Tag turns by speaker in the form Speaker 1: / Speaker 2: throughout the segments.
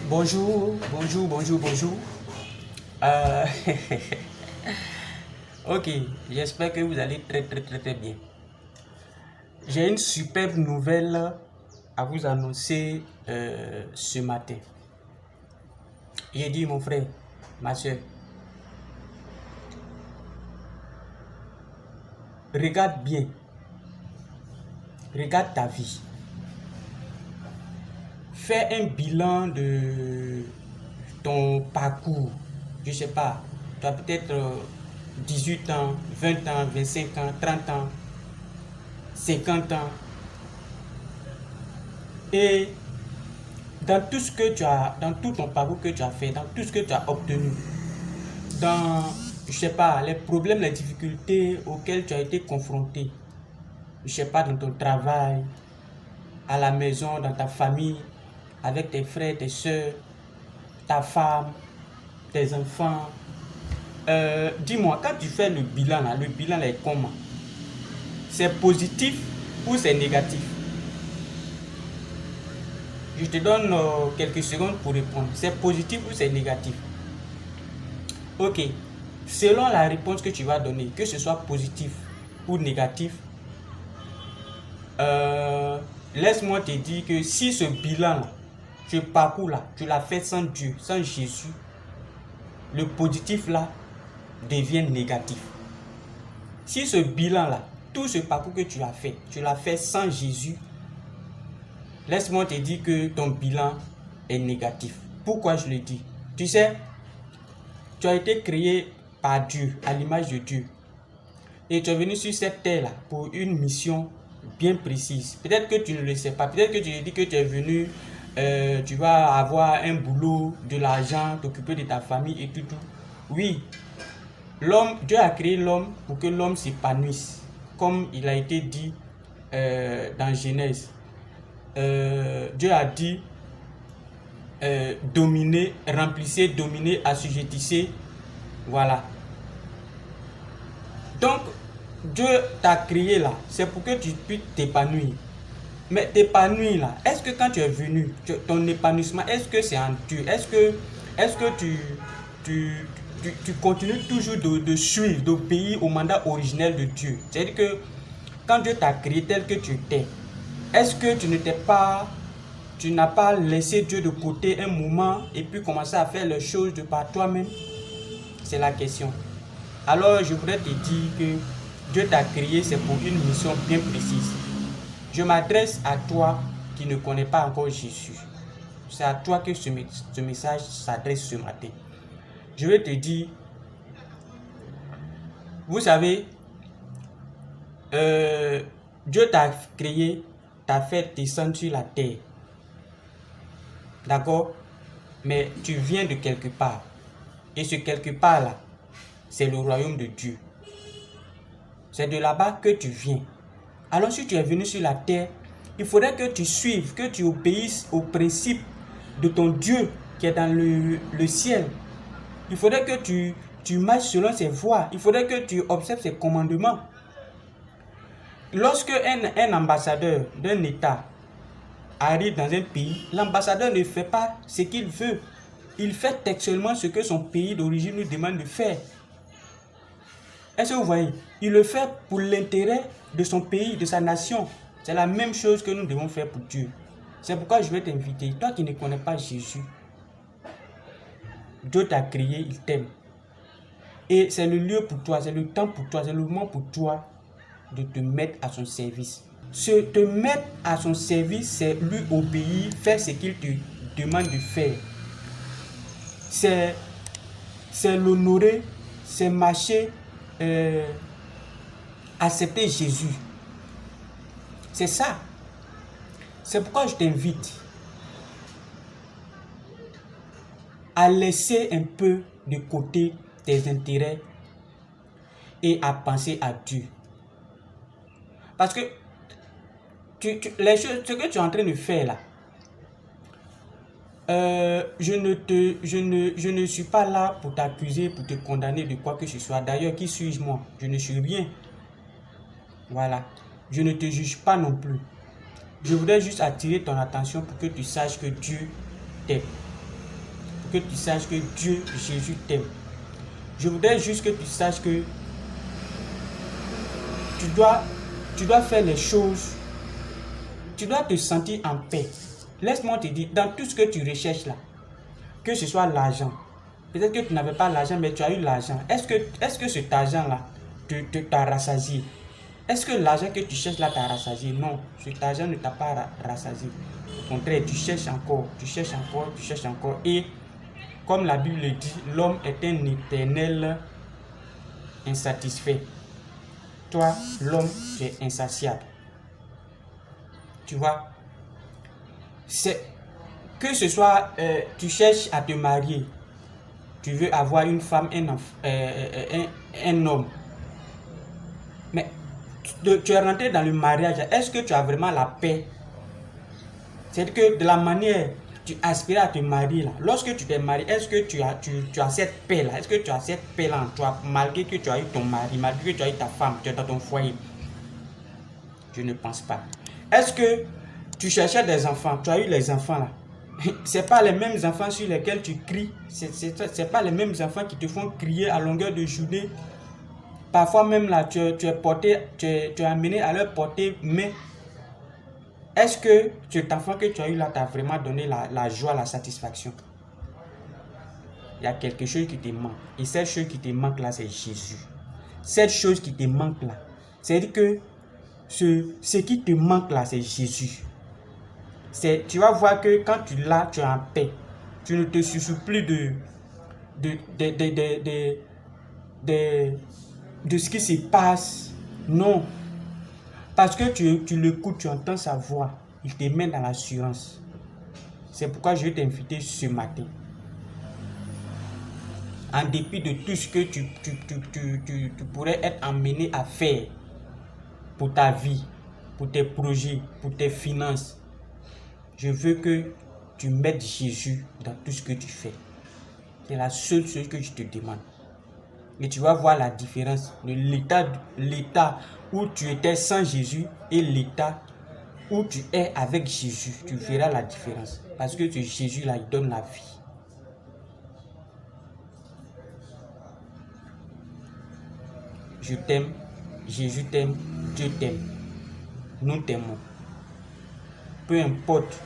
Speaker 1: Bonjour, bonjour, bonjour, bonjour. Euh, ok, j'espère que vous allez très bien. J'ai une superbe nouvelle à vous annoncer ce matin. J'ai dit mon frère, ma soeur, regarde bien, regarde ta vie. Fais un bilan de ton parcours. Je sais pas, tu as peut-être 18 ans, 20 ans, 25 ans, 30 ans, 50 ans. Et dans tout ce que tu as, dans tout ton parcours que tu as fait, dans tout ce que tu as obtenu, dans, je sais pas, les problèmes, les difficultés auxquelles tu as été confronté, je sais pas, dans ton travail, à la maison, dans ta famille, avec tes frères, tes soeurs, ta femme, tes enfants. Dis-moi, quand tu fais le bilan là est comment? C'est positif ou c'est négatif? Je te donne quelques secondes pour répondre. C'est positif ou c'est négatif? Ok. Selon la réponse que tu vas donner, que ce soit positif ou négatif, laisse-moi te dire que si ce bilan-là, ce parcours-là, tu l'as fait sans Dieu, sans Jésus, le positif-là devient négatif. Si ce bilan-là, tout ce parcours que tu l'as fait sans Jésus, laisse-moi te dire que ton bilan est négatif. Pourquoi je le dis? Tu sais, tu as été créé par Dieu, à l'image de Dieu. Et tu es venu sur cette terre-là pour une mission bien précise. Peut-être que tu ne le sais pas. Peut-être que tu te dis que tu es venu, tu vas avoir un boulot, de l'argent, t'occuper de ta famille et tout. Oui, Dieu a créé l'homme pour que l'homme s'épanouisse. Comme il a été dit dans Genèse. Dieu a dit, dominez, remplissez, dominez, assujettissez. Voilà. Donc, Dieu t'a créé là, c'est pour que tu puisses t'épanouir. Mais t'épanouir là, est-ce que quand tu es venu, ton épanouissement, est-ce que c'est en Dieu? Est-ce que tu continues toujours de suivre, d'obéir au mandat originel de Dieu? C'est-à-dire que quand Dieu t'a créé tel que tu étais, est-ce que tu n'as pas laissé Dieu de côté un moment et puis commencer à faire les choses de par toi-même? C'est la question. Alors je voudrais te dire que Dieu t'a créé, c'est pour une mission bien précise. Je m'adresse à toi qui ne connais pas encore Jésus. C'est à toi que ce message s'adresse ce matin. Je vais te dire, vous savez, Dieu t'a créé, t'a fait descendre sur la terre. D'accord? Mais tu viens de quelque part. Et ce quelque part là, c'est le royaume de Dieu. C'est de là-bas que tu viens. Alors si tu es venu sur la terre, il faudrait que tu suives, que tu obéisses aux principes de ton Dieu qui est dans le ciel. Il faudrait que tu marches selon ses voies. Il faudrait que tu observes ses commandements. Lorsque un ambassadeur d'un État arrive dans un pays, l'ambassadeur ne fait pas ce qu'il veut. Il fait textuellement ce que son pays d'origine lui demande de faire. Est-ce que vous voyez? Il le fait pour l'intérêt de son pays, de sa nation. C'est la même chose que nous devons faire pour Dieu. C'est pourquoi je vais t'inviter, toi qui ne connais pas Jésus, Dieu t'a créé, il t'aime. Et c'est le lieu pour toi, c'est le temps pour toi, c'est le moment pour toi de te mettre à son service. Te mettre à son service, c'est lui obéir, faire ce qu'il te demande de faire. C'est l'honorer, c'est marcher, accepter Jésus. C'est ça. C'est pourquoi je t'invite à laisser un peu de côté tes intérêts et à penser à Dieu. Parce que les choses, ce que tu es en train de faire là, je ne suis pas là pour t'accuser, pour te condamner de quoi que ce soit. D'ailleurs, qui suis-je moi? Je ne suis rien. Voilà. Je ne te juge pas non plus. Je voudrais juste attirer ton attention pour que tu saches que Dieu t'aime. que tu saches que Dieu, Jésus t'aime. Je voudrais juste que tu saches que tu dois faire les choses, tu dois te sentir en paix. Laisse-moi te dire, dans tout ce que tu recherches là, que ce soit l'argent, peut-être que tu n'avais pas l'argent, mais tu as eu l'argent. Est-ce que cet argent-là t'a rassasié? Est-ce que l'argent que tu cherches là t'a rassasié? Non, cet argent ne t'a pas rassasié. Au contraire, tu cherches encore, tu cherches encore, tu cherches encore. Et comme la Bible le dit, l'homme est un éternel insatisfait. Toi, l'homme, tu es insatiable. Tu vois, que ce soit, tu cherches à te marier, tu veux avoir une femme, un homme. Mais tu es rentré dans le mariage, est-ce que tu as vraiment la paix? C'est que de la manière tu aspires à te marier là, lorsque tu t'es marié, est-ce que tu as cette paix là? Est-ce que tu as cette paix là en toi, malgré que tu as eu ton mari, malgré que tu as eu ta femme, tu es dans ton foyer? Je ne pense pas. Est-ce que tu cherchais des enfants, tu as eu les enfants là? C'est pas les mêmes enfants sur lesquels tu cries, c'est pas les mêmes enfants qui te font crier à longueur de journée. Parfois même là, tu es amené à leur porter main. Est-ce que cet enfant que tu as eu là t'a vraiment donné la joie, la satisfaction? Il y a quelque chose qui te manque. Et cette chose qui te manque là, c'est Jésus. Cette chose qui te manque là, c'est-à-dire que ce qui te manque là, c'est Jésus. Tu vas voir que quand tu l'as, tu es en paix. Tu ne te soucies plus de ce qui se passe. Non. Parce que tu l'écoutes, tu entends sa voix. Il te met dans l'assurance. C'est pourquoi je vais t'inviter ce matin. En dépit de tout ce que tu pourrais être amené à faire pour ta vie, pour tes projets, pour tes finances, je veux que tu mettes Jésus dans tout ce que tu fais. C'est la seule chose que je te demande. Et tu vas voir la différence de l'état où tu étais sans Jésus et l'état où tu es avec Jésus. Tu verras la différence. Parce que ce Jésus-là, il donne la vie. Je t'aime, Jésus t'aime, Dieu t'aime. Nous t'aimons. Peu importe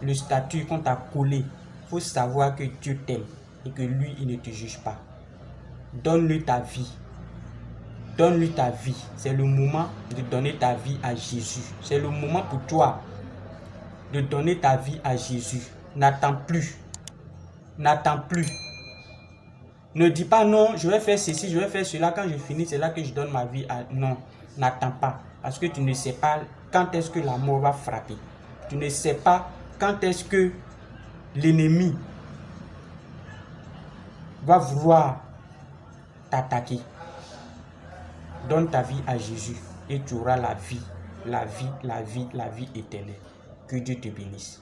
Speaker 1: le statut qu'on t'a collé, il faut savoir que Dieu t'aime et que lui, il ne te juge pas. Donne-lui ta vie. Donne-lui ta vie. C'est le moment de donner ta vie à Jésus. C'est le moment pour toi de donner ta vie à Jésus. N'attends plus. N'attends plus. Ne dis pas non, je vais faire ceci, je vais faire cela. Quand je finis, c'est là que je donne ma vie à... Non, n'attends pas. Parce que tu ne sais pas quand est-ce que la mort va frapper. Tu ne sais pas quand est-ce que l'ennemi va vouloir t'attaquer. Donne ta vie à Jésus et tu auras la vie, la vie, la vie, la vie éternelle. Que Dieu te bénisse.